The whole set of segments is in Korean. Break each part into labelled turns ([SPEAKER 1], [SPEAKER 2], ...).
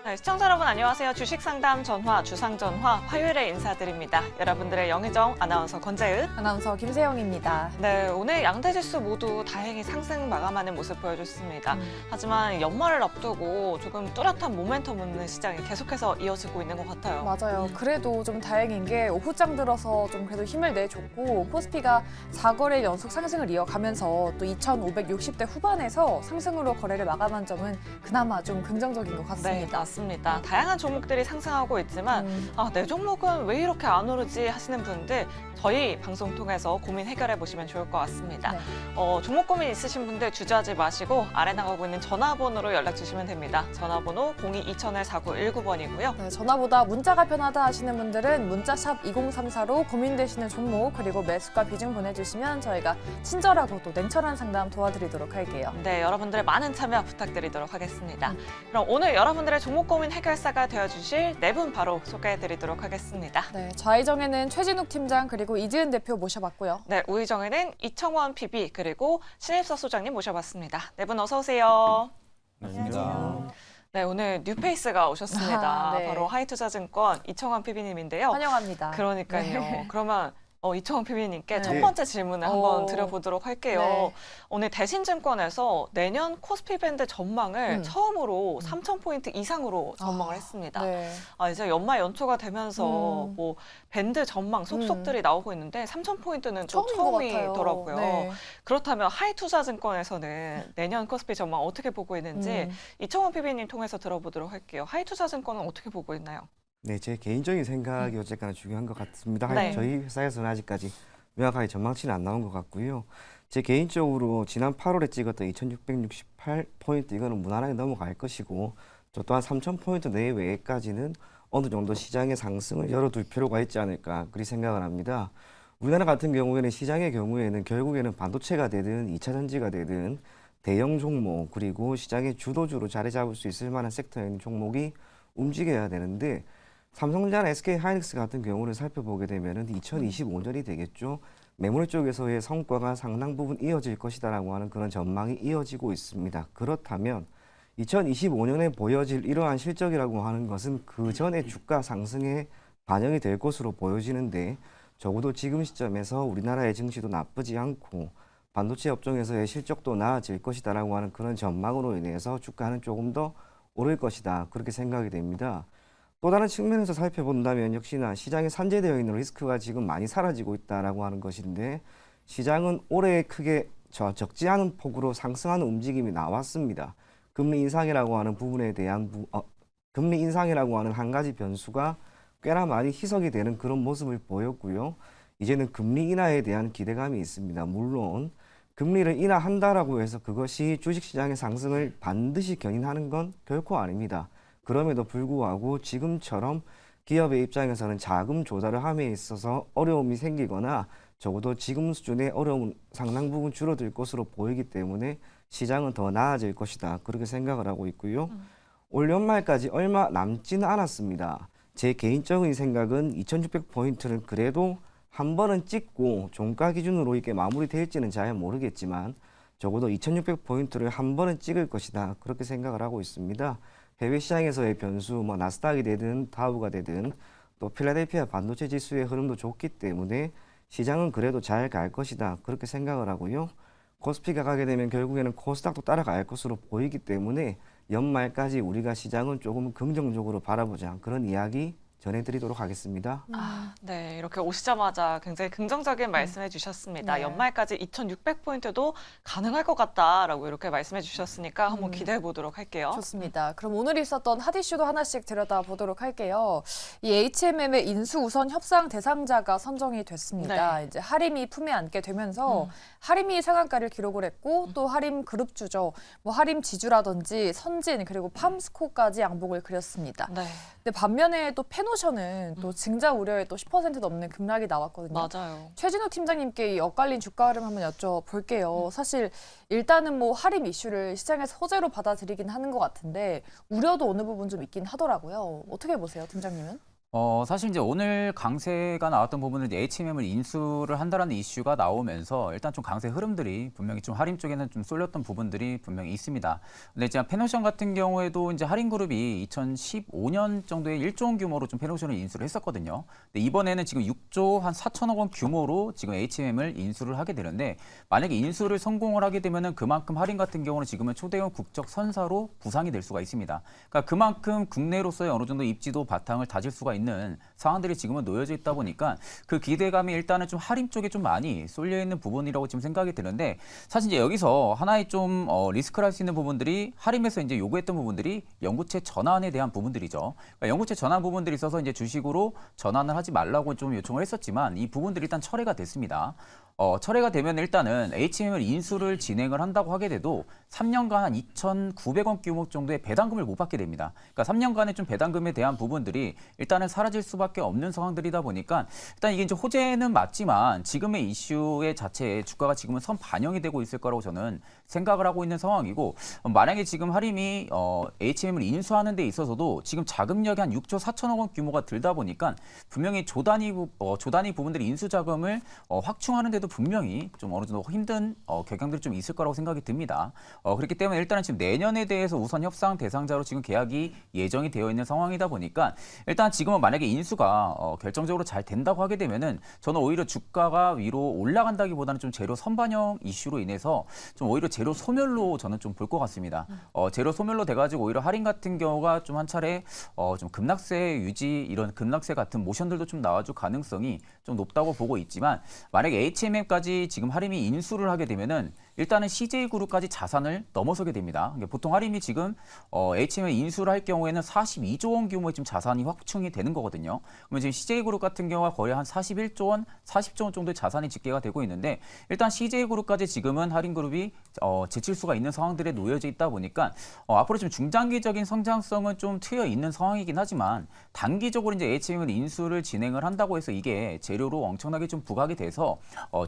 [SPEAKER 1] 네, 시청자 여러분 안녕하세요. 주식상담 전화, 주상전화 화요일에 인사드립니다. 여러분들의 영의정 아나운서 권재은,
[SPEAKER 2] 아나운서 김세영입니다.
[SPEAKER 1] 네, 오늘 양대지수 모두 다행히 상승 마감하는 모습 보여줬습니다. 하지만 연말을 앞두고 조금 뚜렷한 모멘텀 없는 시장이 계속해서 이어지고 있는 것 같아요.
[SPEAKER 2] 맞아요. 그래도 좀 다행인 게 오후장 들어서 좀 그래도 힘을 내줬고 코스피가 4거래 연속 상승을 이어가면서 또 2,560대 후반에서 상승으로 거래를 마감한 점은 그나마 좀 긍정적인 것 같습니다.
[SPEAKER 1] 네, 맞습니다. 다양한 종목들이 상승하고 있지만 내 종목은 왜 이렇게 안 오르지 하시는 분들 저희 방송 통해서 고민 해결해 보시면 좋을 것 같습니다.
[SPEAKER 2] 네.
[SPEAKER 1] 종목 고민 있으신 분들 주저하지 마시고 아래 나가고 있는 전화번호로 연락 주시면 됩니다. 전화번호 02-2000-4919번이고요.
[SPEAKER 2] 네, 전화보다 문자가 편하다 하시는 분들은 문자샵 2034로 고민되시는 종목 그리고 매수가 비중 보내주시면 저희가 친절하고 또 냉철한 상담 도와드리도록 할게요.
[SPEAKER 1] 네, 여러분들의 많은 참여 부탁드리도록 하겠습니다. 그럼 오늘 여러분들의 종목 고민 해결사가 되어주실 네 분 바로 소개해드리도록 하겠습니다.
[SPEAKER 2] 네, 좌의정에는 최진욱 팀장 그리고 이지은 대표 모셔봤고요.
[SPEAKER 1] 네, 우의정에는 이청원 PB 그리고 신입사 소장님 모셔봤습니다. 네 분 어서 오세요.
[SPEAKER 3] 안녕하세요.
[SPEAKER 1] 네, 오늘 뉴페이스가 오셨습니다.
[SPEAKER 2] 네.
[SPEAKER 1] 바로 하이투자증권 이청원 PB님인데요.
[SPEAKER 2] 환영합니다.
[SPEAKER 1] 그러니까요.
[SPEAKER 2] 네.
[SPEAKER 1] 그러면 이청원 PB님께
[SPEAKER 2] 네.
[SPEAKER 1] 첫 번째 질문을 한번 드려보도록 할게요.
[SPEAKER 2] 네.
[SPEAKER 1] 오늘 대신증권에서 내년 코스피 밴드 전망을 처음으로 3,000포인트 이상으로 전망을 했습니다.
[SPEAKER 2] 네.
[SPEAKER 1] 이제 연말 연초가 되면서 뭐 밴드 전망 속속들이 나오고 있는데 3,000포인트는 또
[SPEAKER 2] 처음인 것 같아요.
[SPEAKER 1] 처음이더라고요.
[SPEAKER 2] 네.
[SPEAKER 1] 그렇다면 하이투자증권에서는 내년 코스피 전망 어떻게 보고 있는지 이청원 PB님 통해서 들어보도록 할게요. 하이투자증권은 어떻게 보고 있나요?
[SPEAKER 3] 네, 제 개인적인 생각이 어쨌거나 중요한 것 같습니다.
[SPEAKER 1] 네.
[SPEAKER 3] 저희 회사에서는 아직까지 명확하게 전망치는 안 나온 것 같고요. 제 개인적으로 지난 8월에 찍었던 2,668포인트 이거는 무난하게 넘어갈 것이고 저 또한 3,000포인트 내외까지는 어느 정도 시장의 상승을 열어둘 필요가 있지 않을까 그리 생각을 합니다. 우리나라 같은 경우에는 시장의 경우에는 결국에는 반도체가 되든 2차 전지가 되든 대형 종목 그리고 시장의 주도주로 자리 잡을 수 있을 만한 섹터에 있는 종목이 움직여야 되는데 삼성전자, SK하이닉스 같은 경우를 살펴보게 되면 2025년이 되겠죠. 메모리 쪽에서의 성과가 상당 부분 이어질 것이다라고 하는 그런 전망이 이어지고 있습니다. 그렇다면 2025년에 보여질 이러한 실적이라고 하는 것은 그 전에 주가 상승에 반영이 될 것으로 보여지는데 적어도 지금 시점에서 우리나라의 증시도 나쁘지 않고 반도체 업종에서의 실적도 나아질 것이다라고 하는 그런 전망으로 인해서 주가는 조금 더 오를 것이다. 그렇게 생각이 됩니다. 또 다른 측면에서 살펴본다면 역시나 시장에 산재되어 있는 리스크가 지금 많이 사라지고 있다라고 하는 것인데 시장은 올해 크게 적지 않은 폭으로 상승하는 움직임이 나왔습니다. 금리 인상이라고 하는 부분에 대한 금리 인상이라고 하는 한 가지 변수가 꽤나 많이 희석이 되는 그런 모습을 보였고요. 이제는 금리 인하에 대한 기대감이 있습니다. 물론 금리를 인하한다라고 해서 그것이 주식시장의 상승을 반드시 견인하는 건 결코 아닙니다. 그럼에도 불구하고 지금처럼 기업의 입장에서는 자금 조달을 함에 있어서 어려움이 생기거나 적어도 지금 수준의 어려움은 상당 부분 줄어들 것으로 보이기 때문에 시장은 더 나아질 것이다. 그렇게 생각을 하고 있고요. 올 연말까지 얼마 남지는 않았습니다. 제 개인적인 생각은 2,600포인트는 그래도 한 번은 찍고 종가 기준으로 이게 마무리될지는 잘 모르겠지만 적어도 2,600포인트를 한 번은 찍을 것이다. 그렇게 생각을 하고 있습니다. 해외 시장에서의 변수, 나스닥이 되든 다우가 되든 또 필라델피아 반도체 지수의 흐름도 좋기 때문에 시장은 그래도 잘 갈 것이다. 그렇게 생각을 하고요. 코스피가 가게 되면 결국에는 코스닥도 따라갈 것으로 보이기 때문에 연말까지 우리가 시장은 조금 긍정적으로 바라보자. 그런 이야기 전해드리도록 하겠습니다.
[SPEAKER 1] 네, 이렇게 오시자마자 굉장히 긍정적인 말씀해 주셨습니다.
[SPEAKER 2] 네.
[SPEAKER 1] 연말까지 2,600포인트도 가능할 것 같다라고 이렇게 말씀해 주셨으니까 한번 기대해 보도록 할게요.
[SPEAKER 2] 좋습니다. 그럼 오늘 있었던 핫 이슈도 하나씩 들여다보도록 할게요. 이 HMM의 인수 우선 협상 대상자가 선정이 됐습니다.
[SPEAKER 1] 네.
[SPEAKER 2] 이제 하림이 품에 안게 되면서 하림이 상한가를 기록을 했고 또 하림 그룹주죠. 뭐 하림 지주라든지 선진 그리고 팜스코까지 양복을 그렸습니다.
[SPEAKER 1] 네,
[SPEAKER 2] 근데 반면에 또 페노션은 또 증자 우려에 또 10% 넘는 급락이 나왔거든요.
[SPEAKER 1] 맞아요.
[SPEAKER 2] 최진욱 팀장님께 이 엇갈린 주가 흐름 한번 여쭤볼게요. 사실 일단은 뭐 하림 이슈를 시장에서 호재로 받아들이긴 하는 것 같은데 우려도 어느 부분 좀 있긴 하더라고요. 어떻게 보세요, 팀장님은?
[SPEAKER 4] 사실 이제 오늘 강세가 나왔던 부분은 이제 HMM을 인수를 한다라는 이슈가 나오면서 일단 좀 강세 흐름들이 분명히 좀 할인 쪽에는 좀 쏠렸던 부분들이 분명히 있습니다. 근데 이제 페노션 같은 경우에도 이제 할인그룹이 2015년 정도에 1조 원 규모로 좀 페노션을 인수를 했었거든요. 근데 이번에는 지금 6조 한 4천억 원 규모로 지금 HMM을 인수를 하게 되는데 만약에 인수를 성공을 하게 되면은 그만큼 할인 같은 경우는 지금은 초대형 국적 선사로 부상이 될 수가 있습니다. 그러니까 그만큼 국내로서의 어느 정도 입지도 바탕을 다질 수가 있는 상황들이 지금은 놓여져 있다 보니까 그 기대감이 일단은 좀 할인 쪽에 좀 많이 쏠려 있는 부분이라고 지금 생각이 드는데 사실 이제 여기서 하나의 좀 리스크를 할 수 있는 부분들이 할인에서 이제 요구했던 부분들이 영구채 전환에 대한 부분들이죠. 그러니까 영구채 전환 부분들이 있어서 이제 주식으로 전환을 하지 말라고 좀 요청을 했었지만 이 부분들이 일단 철회가 됐습니다. 철회가 되면 일단은 HMM을 인수를 진행을 한다고 하게 돼도 3년간 한 2,900원 규모 정도의 배당금을 못 받게 됩니다. 그러니까 3년간의 좀 배당금에 대한 부분들이 일단은 사라질 수밖에 없는 상황들이다 보니까 일단 이게 이제 호재는 맞지만 지금의 이슈의 자체에 주가가 지금은 선 반영이 되고 있을 거라고 저는 생각을 하고 있는 상황이고 만약에 지금 할인이 HMM을 인수하는 데 있어서도 지금 자금력이 한 6조 4천억 원 규모가 들다 보니까 분명히 조 단위 부분들이 인수 자금을 확충하는 데도 분명히 좀 어느 정도 힘든 경향들이 좀 있을 거라고 생각이 듭니다. 그렇기 때문에 일단은 지금 내년에 대해서 우선 협상 대상자로 지금 계약이 예정이 되어 있는 상황이다 보니까 일단 지금은 만약에 인수가 결정적으로 잘 된다고 하게 되면은 저는 오히려 주가가 위로 올라간다기보다는 좀 재료 선반영 이슈로 인해서 좀 오히려 재료 소멸로 저는 좀 볼 것 같습니다. 재료 소멸로 돼가지고 오히려 할인 같은 경우가 좀 한 차례 좀 급락세 유지 이런 급락세 같은 모션들도 좀 나와줄 가능성이 좀 높다고 보고 있지만 만약에 HMM까지 지금 할인이 인수를 하게 되면은 일단은 CJ그룹까지 자산을 넘어서게 됩니다. 그러니까 보통 할인이 지금 HMM 인수를 할 경우에는 42조 원 규모의 지금 자산이 확충이 되는 거거든요. 그러면 지금 CJ그룹 같은 경우가 거의 한 41조 원, 40조 원 정도의 자산이 집계가 되고 있는데 일단 CJ그룹까지 지금은 할인그룹이 제칠 수가 있는 상황들에 놓여져 있다 보니까 앞으로 좀 중장기적인 성장성은 좀 트여 있는 상황이긴 하지만 단기적으로 이제 HMM 인수를 진행을 한다고 해서 이게 재료로 엄청나게 좀 부각이 돼서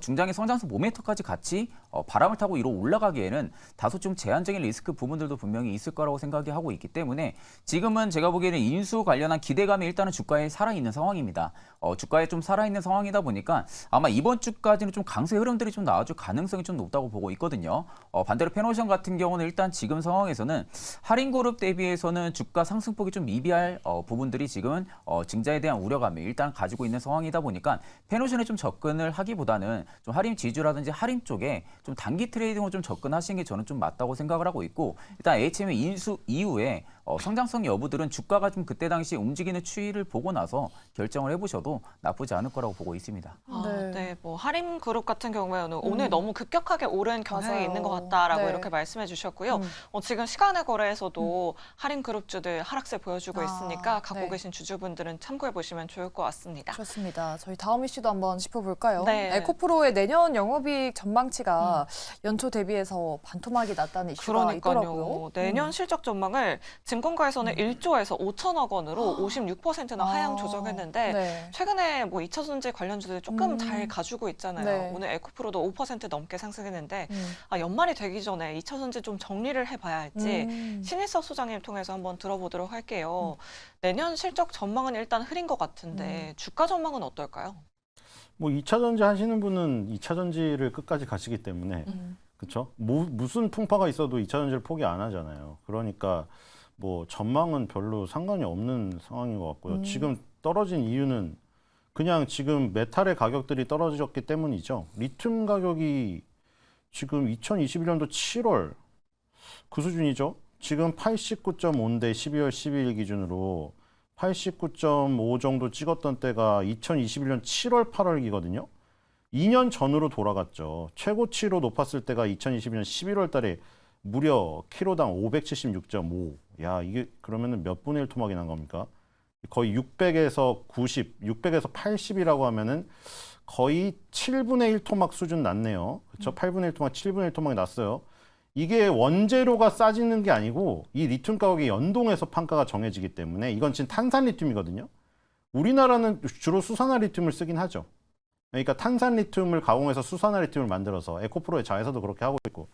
[SPEAKER 4] 중장기 성장성 모멘텀까지 같이 바람을 타고 위로 올라가기에는 다소 좀 제한적인 리스크 부분들도 분명히 있을 거라고 생각이 하고 있기 때문에 지금은 제가 보기에는 인수 관련한 기대감이 일단은 주가에 살아있는 상황입니다. 주가에 좀 살아있는 상황이다 보니까 아마 이번 주까지는 좀 강세 흐름들이 좀 나와줄 가능성이 좀 높다고 보고 있거든요. 반대로 페노션 같은 경우는 일단 지금 상황에서는 할인그룹 대비해서는 주가 상승폭이 좀 미비할 부분들이 지금은 증자에 대한 우려감을 일단 가지고 있는 상황이다 보니까 페노션에 좀 접근을 하기보다는 좀 할인 지주라든지 할인 쪽에 좀 단기 트레이딩으로 좀 접근하시는 게 저는 좀 맞다고 생각을 하고 있고 일단 HMM 인수 이후에 성장성 여부들은 주가가 좀 그때 당시 움직이는 추이를 보고 나서 결정을 해보셔도 나쁘지 않을 거라고 보고 있습니다.
[SPEAKER 1] 네, 뭐 할인 그룹 같은 경우에는 오늘 너무 급격하게 오른 경향이
[SPEAKER 2] 맞아요.
[SPEAKER 1] 있는 것 같다라고
[SPEAKER 2] 네.
[SPEAKER 1] 이렇게 말씀해 주셨고요. 지금 시간의 거래에서도 할인 그룹주들 하락세 보여주고 있으니까 갖고
[SPEAKER 2] 네.
[SPEAKER 1] 계신 주주분들은 참고해 보시면 좋을 것 같습니다.
[SPEAKER 2] 좋습니다. 저희 다음 이슈도 한번 짚어볼까요?
[SPEAKER 1] 네.
[SPEAKER 2] 에코프로의 내년 영업이익 전망치가 연초 대비해서 반토막이 났다는 이슈가 있더라고요.
[SPEAKER 1] 그러니까요. 내년 실적 전망을 증권가에서는 1조에서 5천억 원으로 56%나 하향 조정했는데
[SPEAKER 2] 네.
[SPEAKER 1] 최근에 뭐 2차 전지 관련주들이 조금 잘 가지고 있잖아요.
[SPEAKER 2] 네.
[SPEAKER 1] 오늘 에코프로도 5% 넘게 상승했는데 연말이 되기 전에 2차 전지 좀 정리를 해봐야 할지 신일섭 소장님 통해서 한번 들어보도록 할게요. 내년 실적 전망은 일단 흐린 것 같은데 주가 전망은 어떨까요?
[SPEAKER 5] 뭐 2차 전지 하시는 분은 2차 전지를 끝까지 가시기 때문에 그렇죠? 무슨 풍파가 있어도 2차 전지를 포기 안 하잖아요. 그러니까 뭐 전망은 별로 상관이 없는 상황인 것 같고요. 지금 떨어진 이유는 그냥 지금 메탈의 가격들이 떨어졌기 때문이죠. 리튬 가격이 지금 2021년도 7월 그 수준이죠. 지금 89.5인데 12월 12일 기준으로 89.5 정도 찍었던 때가 2021년 7월 8월이거든요. 2년 전으로 돌아갔죠. 최고치로 높았을 때가 2022년 11월 달에 무려 키로당 576.5. 야, 이게 그러면은 몇 분의 1 토막이 난 겁니까? 거의 600에서 90, 600에서 80이라고 하면은 거의 7분의 1 토막 수준 났네요. 그렇죠? 8분의 1 토막, 7분의 1 토막이 났어요. 이게 원재료가 싸지는 게 아니고 이 리튬 가격이 연동해서 판가가 정해지기 때문에 이건 지금 탄산 리튬이거든요. 우리나라는 주로 수산화 리튬을 쓰긴 하죠. 그러니까 탄산 리튬을 가공해서 수산화 리튬을 만들어서 에코프로의 자회사도 그렇게 하고 있고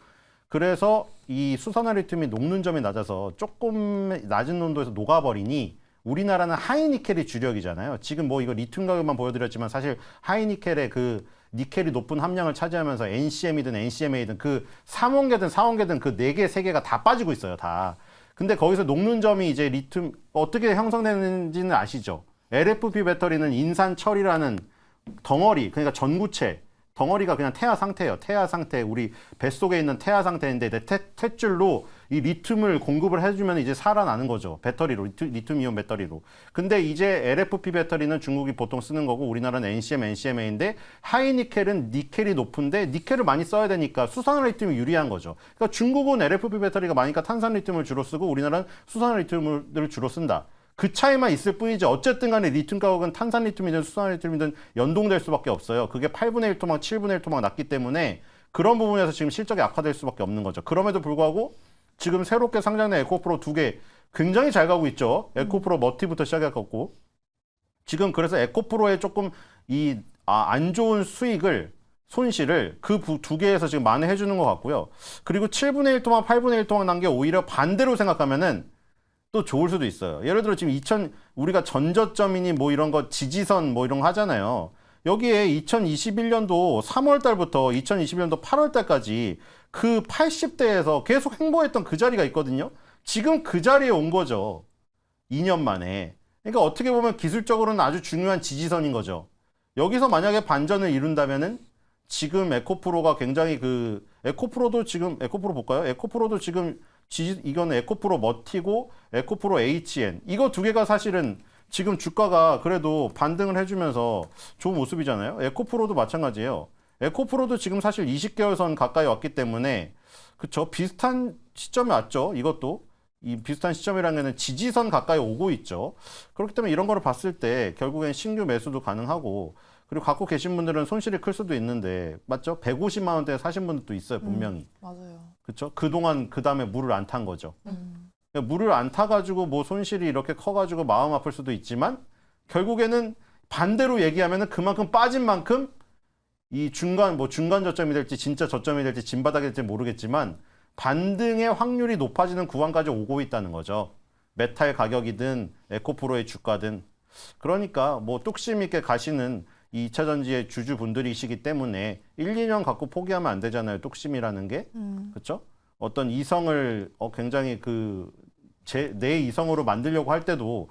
[SPEAKER 5] 그래서 이 수산화 리튬이 녹는 점이 낮아서 조금 낮은 온도에서 녹아버리니 우리나라는 하이니켈이 주력이잖아요. 지금 뭐 이거 리튬 가격만 보여드렸지만 사실 하이니켈의 그 니켈이 높은 함량을 차지하면서 NCM이든 NCMA든 그 3원계든 4원계든 그 4개, 3개가 다 빠지고 있어요. 다. 근데 거기서 녹는 점이 이제 리튬 어떻게 형성되는지는 아시죠? LFP 배터리는 인산철이라는 덩어리, 그러니까 전구체 덩어리가 그냥 태아 상태예요. 태아 상태, 우리 뱃속에 있는 태아 상태인데 탯줄로 이 리튬을 공급을 해주면 이제 살아나는 거죠. 배터리로, 리튬 이온 배터리로. 근데 이제 LFP 배터리는 중국이 보통 쓰는 거고 우리나라는 NCM, NCMA인데 하이니켈은 니켈이 높은데 니켈을 많이 써야 되니까 수산화 리튬이 유리한 거죠. 그러니까 중국은 LFP 배터리가 많으니까 탄산 리튬을 주로 쓰고 우리나라는 수산화 리튬을 주로 쓴다. 그 차이만 있을 뿐이지 어쨌든 간에 리튬 가격은 탄산 리튬이든 수산 리튬이든 연동될 수밖에 없어요. 그게 8분의 1 토막, 7분의 1 토막 났기 때문에 그런 부분에서 지금 실적이 악화될 수밖에 없는 거죠. 그럼에도 불구하고 지금 새롭게 상장된 에코프로 2개 굉장히 잘 가고 있죠. 에코프로 머티부터 시작해갖고 지금 그래서 에코프로에 조금 안 좋은 손실을 그 2개에서 지금 만회해 주는 것 같고요. 그리고 7분의 1 토막, 8분의 1 토막 난 게 오히려 반대로 생각하면은 또 좋을 수도 있어요. 예를 들어 지금 우리가 전저점이니 뭐 이런 거 지지선 뭐 이런 거 하잖아요. 여기에 2021년도 3월 달부터 2022년도 8월 달까지 그 80대에서 계속 횡보했던 그 자리가 있거든요. 지금 그 자리에 온 거죠. 2년 만에. 그러니까 어떻게 보면 기술적으로는 아주 중요한 지지선인 거죠. 여기서 만약에 반전을 이룬다면은 지금 에코프로가 굉장히 에코프로도 볼까요? 에코프로도 지금 이거는 에코프로 머티고 에코프로 HN 이거 2개가 사실은 지금 주가가 그래도 반등을 해주면서 좋은 모습이잖아요. 에코프로도 마찬가지예요. 에코프로도 지금 사실 20개월 선 가까이 왔기 때문에 그쵸 비슷한 시점에 왔죠. 이것도 이 비슷한 시점이라는 게는 지지선 가까이 오고 있죠. 그렇기 때문에 이런 거를 봤을 때 결국엔 신규 매수도 가능하고 그리고 갖고 계신 분들은 손실이 클 수도 있는데 맞죠? 150만 원대에 사신 분들도 있어요. 분명히.
[SPEAKER 2] 맞아요.
[SPEAKER 5] 그렇죠? 그동안 그 다음에 물을 안 탄 거죠. 물을 안 타가지고 뭐 손실이 이렇게 커가지고 마음 아플 수도 있지만 결국에는 반대로 얘기하면은 그만큼 빠진 만큼 이 중간 저점이 될지 진짜 저점이 될지 진바닥이 될지 모르겠지만 반등의 확률이 높아지는 구간까지 오고 있다는 거죠. 메탈 가격이든 에코프로의 주가든 그러니까 뭐 뚝심 있게 가시는 이 2차전지의 주주분들이시기 때문에 1, 2년 갖고 포기하면 안 되잖아요. 뚝심이라는 게. 그렇죠? 어떤 이성을 굉장히 내 이성으로 만들려고 할 때도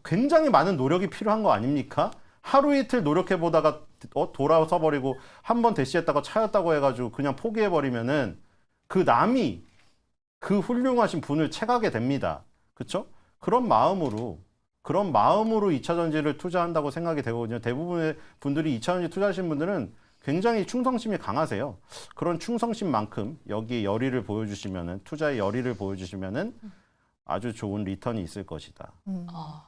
[SPEAKER 5] 굉장히 많은 노력이 필요한 거 아닙니까? 하루 이틀 노력해 보다가 돌아서 버리고 한 번 대시했다가 차였다고 해가지고 그냥 포기해 버리면은 그 남이 그 훌륭하신 분을 채가게 됩니다. 그렇죠? 그런 마음으로 2차전지를 투자한다고 생각이 되거든요. 대부분의 분들이 2차전지 투자하신 분들은 굉장히 충성심이 강하세요. 그런 충성심만큼 여기에 열의를 보여주시면은 투자의 열의를 보여주시면은 아주 좋은 리턴이 있을 것이다.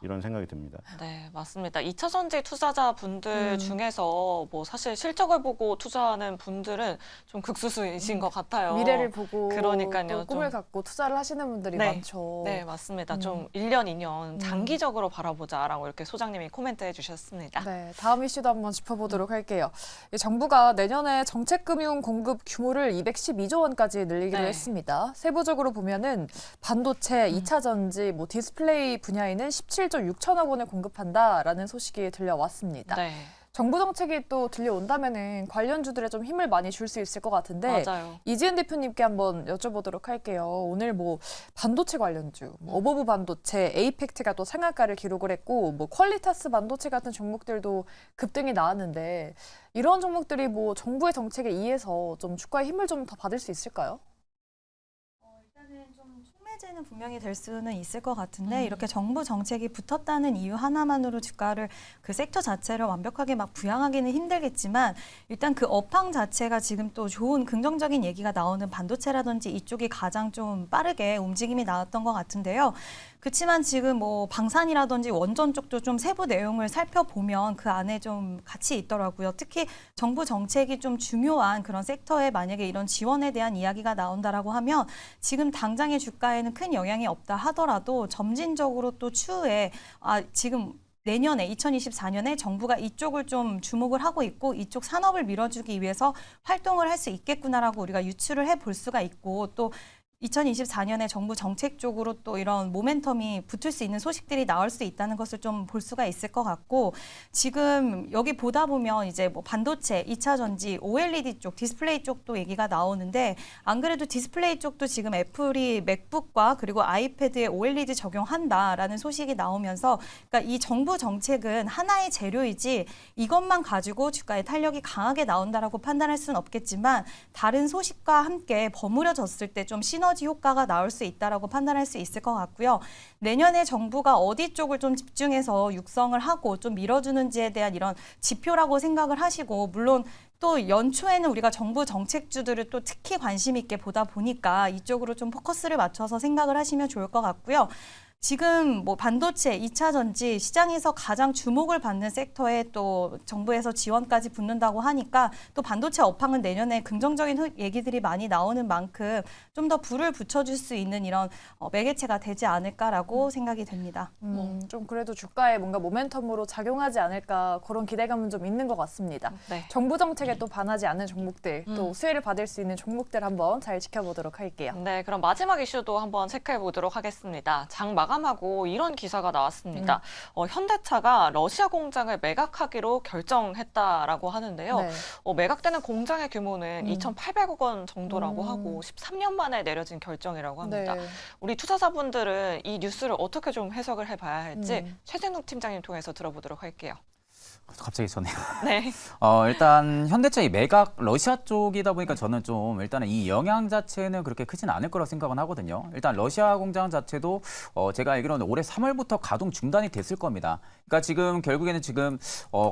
[SPEAKER 5] 이런 생각이 듭니다.
[SPEAKER 1] 네, 맞습니다. 2차전지 투자자분들 중에서 뭐 사실 실적을 보고 투자하는 분들은 좀 극소수이신 것 같아요.
[SPEAKER 2] 미래를 보고
[SPEAKER 1] 그러니까요,
[SPEAKER 2] 또 꿈을
[SPEAKER 1] 좀.
[SPEAKER 2] 갖고 투자를 하시는 분들이
[SPEAKER 1] 네.
[SPEAKER 2] 많죠.
[SPEAKER 1] 네, 맞습니다. 좀 1년, 2년 장기적으로 바라보자라고 이렇게 소장님이 코멘트해 주셨습니다.
[SPEAKER 2] 네, 다음 이슈도 한번 짚어보도록 할게요. 이 정부가 내년에 정책금융 공급 규모를 212조 원까지 늘리기로
[SPEAKER 1] 네.
[SPEAKER 2] 했습니다. 세부적으로 보면은 반도체, 2차전지, 뭐 디스플레이 분야에는 17조 6천억 원을 공급한다라는 소식이 들려왔습니다.
[SPEAKER 1] 네,
[SPEAKER 2] 정부 정책이 또 들려온다면은 관련주들에 좀 힘을 많이 줄 수 있을 것 같은데
[SPEAKER 1] 맞아요.
[SPEAKER 2] 이지은 대표님께 한번 여쭤보도록 할게요. 오늘 뭐 반도체 관련주, 뭐 어버브 반도체, 에이펙트가 또 상한가를 기록을 했고 뭐 퀄리타스 반도체 같은 종목들도 급등이 나왔는데 이런 종목들이 뭐 정부의 정책에 의해서 좀 주가의 힘을 좀 더 받을 수 있을까요?
[SPEAKER 6] 일단은 좀 촉매제는 분명히 될 수는 있을 것 같은데 이렇게 정부 정책이 붙었다는 이유 하나만으로 주가를 그 섹터 자체를 완벽하게 막 부양하기는 힘들겠지만 일단 그 업황 자체가 지금 또 좋은 긍정적인 얘기가 나오는 반도체라든지 이쪽이 가장 좀 빠르게 움직임이 나왔던 것 같은데요. 그렇지만 지금 뭐 방산이라든지 원전 쪽도 좀 세부 내용을 살펴보면 그 안에 좀 같이 있더라고요. 특히 정부 정책이 좀 중요한 그런 섹터에 만약에 이런 지원에 대한 이야기가 나온다라고 하면 지금 당장의 주가에는 큰 영향이 없다 하더라도 점진적으로 또 추후에 지금 내년에 2024년에 정부가 이쪽을 좀 주목을 하고 있고 이쪽 산업을 밀어주기 위해서 활동을 할 수 있겠구나라고 우리가 유추를 해볼 수가 있고 또 2024년에 정부 정책 쪽으로 또 이런 모멘텀이 붙을 수 있는 소식들이 나올 수 있다는 것을 좀 볼 수가 있을 것 같고, 지금 여기 보다 보면 이제 뭐 반도체, 2차 전지, OLED 쪽, 디스플레이 쪽도 얘기가 나오는데, 안 그래도 디스플레이 쪽도 지금 애플이 맥북과 그리고 아이패드에 OLED 적용한다라는 소식이 나오면서, 그러니까 이 정부 정책은 하나의 재료이지 이것만 가지고 주가의 탄력이 강하게 나온다라고 판단할 수는 없겠지만, 다른 소식과 함께 버무려졌을 때 좀 시너지 효과가 나올 수 있다라고 판단할 수 있을 것 같고요. 내년에 정부가 어디 쪽을 좀 집중해서 육성을 하고 좀 밀어주는지에 대한 이런 지표라고 생각을 하시고, 물론 또 연초에는 우리가 정부 정책주들을 또 특히 관심 있게 보다 보니까 이쪽으로 좀 포커스를 맞춰서 생각을 하시면 좋을 것 같고요. 지금 뭐 반도체, 2차 전지 시장에서 가장 주목을 받는 섹터에 또 정부에서 지원까지 붙는다고 하니까, 또 반도체 업황은 내년에 긍정적인 얘기들이 많이 나오는 만큼 좀 더 불을 붙여줄 수 있는 이런 매개체가 되지 않을까라고 생각이 됩니다.
[SPEAKER 2] 좀 그래도 주가에 뭔가 모멘텀으로 작용하지 않을까 그런 기대감은 좀 있는 것 같습니다.
[SPEAKER 1] 네.
[SPEAKER 2] 정부 정책에 또 반하지 않는 종목들, 또 수혜를 받을 수 있는 종목들 한번 잘 지켜보도록 할게요.
[SPEAKER 1] 네, 그럼 마지막 이슈도 한번 체크해 보도록 하겠습니다. 장 마감하고 이런 기사가 나왔습니다. 현대차가 러시아 공장을 매각하기로 결정했다라고 하는데요.
[SPEAKER 2] 네.
[SPEAKER 1] 매각되는 공장의 규모는 2,800억 원 정도라고 하고 13년 만에 내려진 결정이라고 합니다.
[SPEAKER 2] 네.
[SPEAKER 1] 우리 투자자분들은 이 뉴스를 어떻게 좀 해석을 해봐야 할지 최진욱 팀장님 통해서 들어보도록 할게요.
[SPEAKER 4] 갑자기 저네요.
[SPEAKER 1] 네.
[SPEAKER 4] 일단 현대차 이 매각 러시아 쪽이다 보니까 저는 좀 일단은 이 영향 자체는 그렇게 크진 않을 거라고 생각은 하거든요. 일단 러시아 공장 자체도 제가 알기로는 올해 3월부터 가동 중단이 됐을 겁니다. 그러니까 지금 결국에는 지금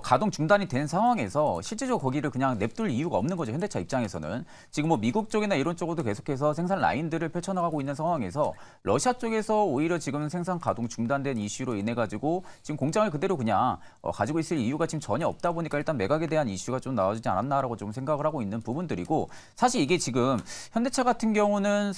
[SPEAKER 4] 가동 중단이 된 상황에서 실제적으로 거기를 그냥 냅둘 이유가 없는 거죠. 현대차 입장에서는 지금 뭐 미국 쪽이나 이런 쪽으로도 계속해서 생산 라인들을 펼쳐나가고 있는 상황에서 러시아 쪽에서 오히려 지금 생산 가동 중단된 이슈로 인해 가지고 지금 공장을 그대로 그냥 가지고 있을 이유가 지금 전혀 없다 보니까 일단 매각에 대한 이슈가 좀 나오지 않았나라고 좀 생각을 하고 있는 부분들이고, 사실 이게 지금 현대차 같은 경우는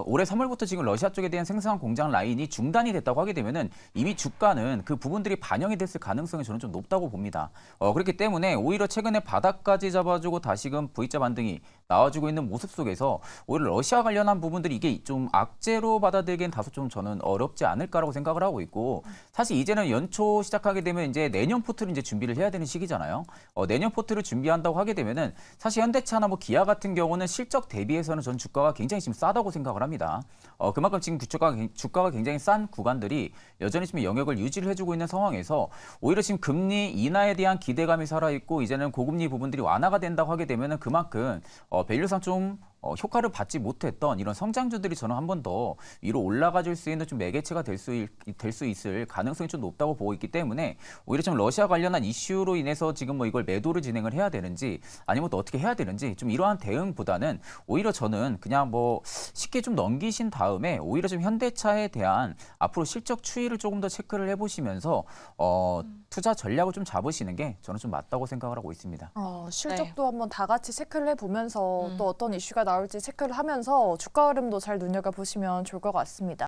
[SPEAKER 4] 올해 3월부터 지금 러시아 쪽에 대한 생산 공장 라인이 중단이 됐다고 하게 되면은 이미 주가는 그 부분들이 반영이 됐을 가능성이 저는 좀 높다고 봅니다. 그렇기 때문에 오히려 최근에 바닥까지 잡아주고 다시금 V자 반등이 나와주고 있는 모습 속에서 오히려 러시아 관련한 부분들이 이게 좀 악재로 받아들이기엔 다소 좀 저는 어렵지 않을까라고 생각을 하고 있고, 사실 이제는 연초 시작하게 되면 이제 내년 포트를 이제 준비를 해야 되는 시기잖아요. 내년 포트를 준비한다고 하게 되면은 사실 현대차나 뭐 기아 같은 경우는 실적 대비해서는 전 주가가 굉장히 지금 싸다고 생각을 합니다. 그만큼 지금 주가가 굉장히 싼 구간들이 여전히 지금 영역을 유지를 해주고 있는 상황에서 오히려 지금 금리 인하에 대한 기대감이 살아있고 이제는 고금리 부분들이 완화가 된다고 하게 되면은 그만큼 밸류상 좀 효과를 받지 못했던 이런 성장주들이 저는 한 번 더 위로 올라가 줄 수 있는 좀 매개체가 될 수 있을 가능성이 좀 높다고 보고 있기 때문에 오히려 좀 러시아 관련한 이슈로 인해서 지금 뭐 이걸 매도를 진행을 해야 되는지 아니면 또 어떻게 해야 되는지 좀 이러한 대응보다는 오히려 저는 그냥 뭐 쉽게 좀 넘기신 다음에 오히려 좀 현대차에 대한 앞으로 실적 추이를 조금 더 체크를 해보시면서 투자 전략을 좀 잡으시는 게 저는 좀 맞다고 생각을 하고 있습니다.
[SPEAKER 2] 실적도 한번 다 같이 체크를 해보면서 또 어떤 이슈가 나올지 체크를 하면서 주가 흐름도 잘 눈여겨보시면 좋을 것 같습니다.